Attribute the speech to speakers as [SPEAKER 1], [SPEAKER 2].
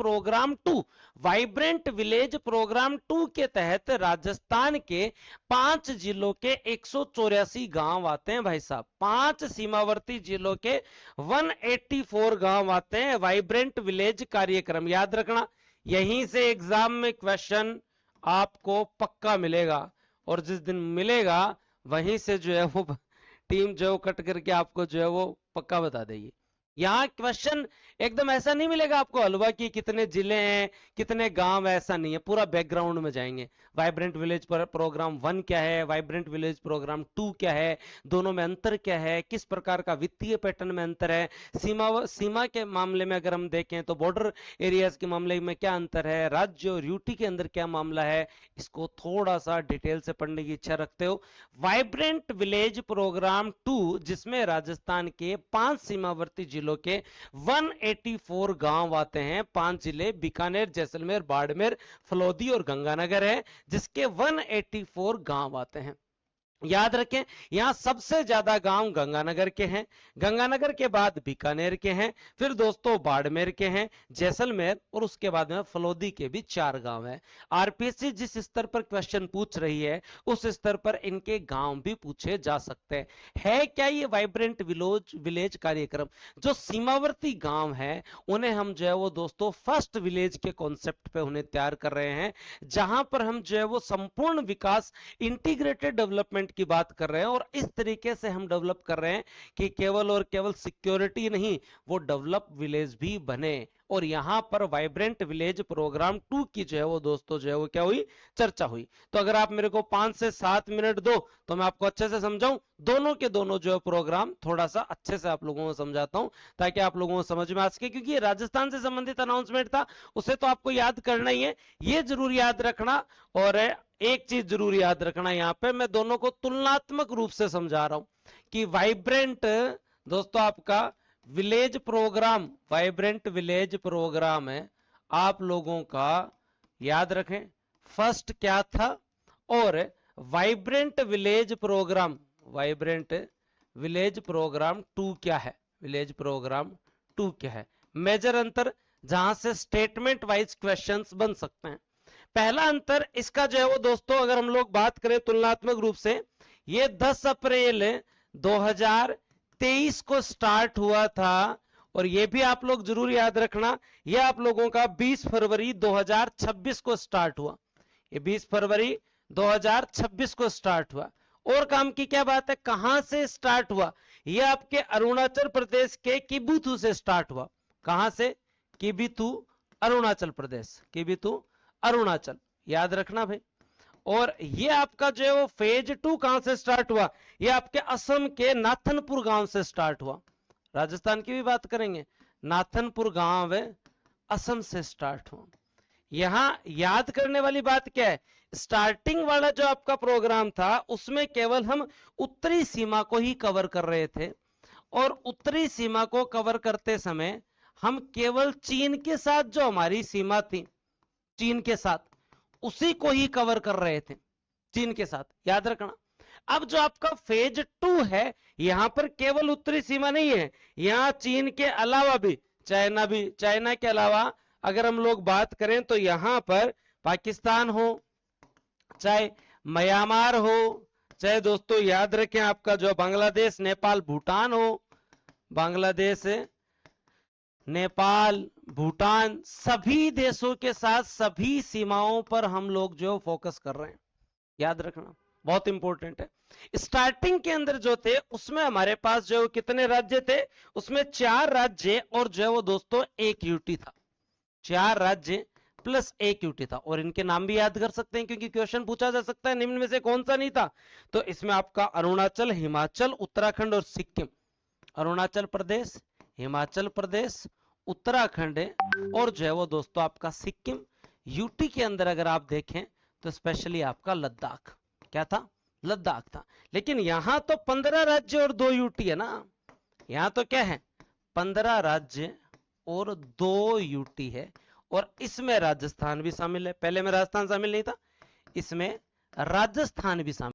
[SPEAKER 1] Programme 2, vibrant village programme 2 के तहत राजस्थान के 5 जिलों के 184 गांव आते हैं भाई साहब। 5 सीमावर्ती जिलों के 184 गांव आते हैं वाइब्रेंट विलेज कार्यक्रम। याद रखना, यहीं से एग्जाम में क्वेश्चन आपको पक्का मिलेगा, और जिस दिन मिलेगा वहीं से जो है वो टीम जो कट करके आपको जो है वो पक्का बता देगी। यहाँ क्वेश्चन एकदम ऐसा नहीं मिलेगा आपको हलवा की कितने जिले हैं कितने गांव, ऐसा नहीं है, पूरा बैकग्राउंड में जाएंगे। वाइब्रेंट विलेज प्रोग्राम 1 क्या है, वाइब्रेंट विलेज प्रोग्राम 2 क्या है, दोनों में अंतर क्या है, किस प्रकार का वित्तीय पैटर्न में अंतर है, सीमा के मामले में अगर हम देखें तो बॉर्डर एरियाज के मामले में क्या अंतर है, राज्य और यूटी के अंदर क्या मामला है, इसको थोड़ा सा डिटेल से पढ़ने की इच्छा रखते हो। वाइब्रेंट विलेज प्रोग्राम 2 जिसमें राजस्थान के 5 सीमावर्ती जिलों के 184 गांव आते हैं। 5 जिले बीकानेर, जैसलमेर, बाड़मेर, फलोदी और गंगानगर है, जिसके 184 गांव आते हैं। याद रखें, यहां सबसे ज्यादा गांव गंगानगर के हैं, गंगानगर के बाद बीकानेर के हैं, फिर दोस्तों बाड़मेर के हैं, जैसलमेर, और उसके बाद में फलोदी के भी 4 गांव हैं। आरपीएससी जिस स्तर पर क्वेश्चन पूछ रही है उस स्तर पर इनके गांव भी पूछे जा सकते हैं। है क्या ये वाइब्रेंट विलेज कार्यक्रम? जो सीमावर्ती गांव है उन्हें हम जो है वो दोस्तों फर्स्ट विलेज के कॉन्सेप्ट पे उन्हें तैयार कर रहे हैं, जहां पर हम जो है वो संपूर्ण विकास, इंटीग्रेटेड डेवलपमेंट की बात कर रहे हैं, और इस तरीके से हम डेवलप कर रहे हैं कि केवल और केवल सिक्योरिटी नहीं, वो डेवलप विलेज भी बने। और यहां पर वाइब्रेंट विलेज प्रोग्राम 2 की जो है वो दोस्तों जो है वो क्या हुई, चर्चा हुई। तो अगर आप मेरे को 5 से 7 मिनट दो तो मैं आपको अच्छे से समझाऊं, दोनों के दोनों जो है प्रोग्राम थोड़ा सा अच्छे से आप लोगों को समझाता हूं ताकि आप लोगों को समझ में आ सके, क्योंकि ये राजस्थान से संबंधित अनाउंसमेंट था, उसे तो आपको याद करना ही है, ये जरूर याद रखना। और एक चीज जरूर याद रखना, यहां पे मैं दोनों को तुलनात्मक रूप से समझा रहा हूं कि वाइब्रेंट दोस्तों आपका village programme, vibrant village programme है आप लोगों का, याद रखें फर्स्ट क्या था, और vibrant village programme, vibrant village programme 2 क्या है, विलेज प्रोग्राम 2 क्या है। मेजर अंतर जहां से स्टेटमेंट वाइज क्वेश्चंस बन सकते हैं। पहला अंतर इसका जो है वो दोस्तों, अगर हम लोग बात करें तुलनात्मक रूप से, ये 10 अप्रैल 2023 को स्टार्ट हुआ था, और ये भी आप लोग जरूर याद रखना, ये आप लोगों का 20 फरवरी 2026 को स्टार्ट हुआ, ये 20 फरवरी 2026 को स्टार्ट हुआ। और काम की क्या बात है, कहां से स्टार्ट हुआ, ये आपके अरुणाचल प्रदेश के किबुथु से स्टार्ट हुआ। कहां से? किबुथु, अरुणाचल प्रदेश, किबुथु अरुणाचल, याद रखना भाई। और ये आपका जो है वो फेज 2 कहां से स्टार्ट हुआ, ये आपके असम के नाथनपुर गांव से स्टार्ट हुआ। राजस्थान की भी बात करेंगे, नाथनपुर गांव असम से स्टार्ट हुआ। यहां याद करने वाली बात क्या है, स्टार्टिंग वाला जो आपका प्रोग्राम था उसमें केवल हम उत्तरी सीमा को ही कवर कर रहे थे, और उत्तरी सीमा को कवर करते समय हम केवल चीन के साथ जो हमारी सीमा थी, चीन के साथ, उसी को ही कवर कर रहे थे, चीन के साथ, याद रखना। अब जो आपका फेज 2 है, यहां पर केवल उत्तरी सीमा नहीं है, यहां चीन के अलावा भी चाइना के अलावा अगर हम लोग बात करें तो यहां पर पाकिस्तान हो, चाहे म्यांमार हो, चाहे दोस्तों याद रखें आपका जो बांग्लादेश, नेपाल, भूटान हो, बांग्लादेश, नेपाल, भूटान, सभी देशों के साथ सभी सीमाओं पर हम लोग जो फोकस कर रहे हैं, याद रखना बहुत इंपॉर्टेंट है। स्टार्टिंग के अंदर जो थे उसमें हमारे पास जो कितने राज्य थे, उसमें 4 राज्य और जो है वो दोस्तों 1 यूटी था, 4 राज्य प्लस 1 यूटी था। और इनके नाम भी याद कर सकते हैं क्योंकि क्वेश्चन पूछा जा सकता है निम्न में से कौन सा नहीं था, तो इसमें आपका अरुणाचल, हिमाचल, उत्तराखंड और सिक्किम, अरुणाचल प्रदेश, हिमाचल प्रदेश, उत्तराखंड और जो है वो दोस्तों आपका सिक्किम। यूटी के अंदर अगर आप देखें तो स्पेशली आपका लद्दाख, क्या था, लद्दाख था। लेकिन यहां तो 15 राज्य और 2 यूटी है ना, यहां तो क्या है 15 राज्य और 2 यूटी है, और इसमें राजस्थान भी शामिल है। पहले में राजस्थान शामिल नहीं था, इसमें राजस्थान भी शामिल